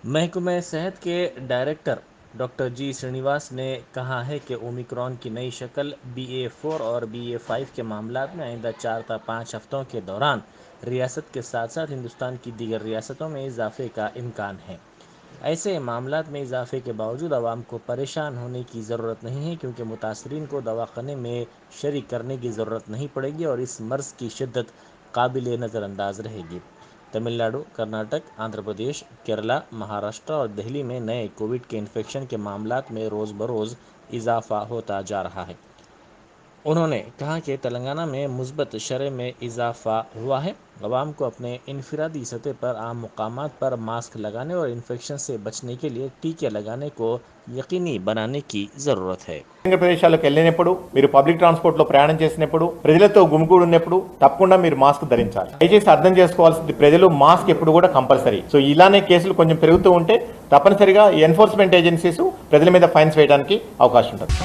महकमा सेहत के डायरेक्टर डॉक्टर जी श्रीनिवास ने कहा है कि ओमिक्रॉन की नई शक्ल BA.4 और BA.5 के मामलात में आइंदा 4 से 5 हफ्तों के दौरान रियासत के साथ साथ हिंदुस्तान की दीगर रियासतों में इजाफे का इम्कान है। ऐसे मामलात में इजाफे के बावजूद आवाम को परेशान होने की ज़रूरत नहीं है, क्योंकि मुतासरीन को दवाखाने में शरीक करने की ज़रूरत नहीं पड़ेगी और इस मर्ज़ की शिद्दत काबिल नज़रअंदाज रहेगी। तमिलनाडु, कर्नाटक, आंध्र प्रदेश, केरला, महाराष्ट्र और दिल्ली में नए कोविड के इन्फेक्शन के मामलात में रोज़ बरोज़ इजाफा होता जा रहा है। उन्होंने कहा कि तेलंगाना में मुस्बत शरह में इजाफा हुआ है। अवाम को अपने इनफरादी सतह पर आम मुकामात पर मास्क लगाने और इन्फेक्शन से बचने के लिए टीके लगाने को यकीनी बनाने की ज़रूरत है। ప్రదేశాలకు వెళ్ళినప్పుడు మీరు పబ్లిక్ ట్రాన్స్పోర్ట్ లో ప్రయాణం చేసినప్పుడు ప్రజలతో గుమిగూడినప్పుడు తప్పకుండా మీరు మాస్క్ ధరించాలి. దయచేసి అర్థం చేసుకోవాల్సింది, ప్రజలు మాస్క్ ఎప్పుడు కూడా కంపల్సరీ. సో ఇలానే కేసులు కొంచెం పెరుగుతూ ఉంటే తప్పనిసరిగా ఎన్ఫోర్స్మెంట్ ఏజెన్సీస్ ప్రజల మీద ఫైన్స్ వేయడానికి అవకాశం ఉంటుంది.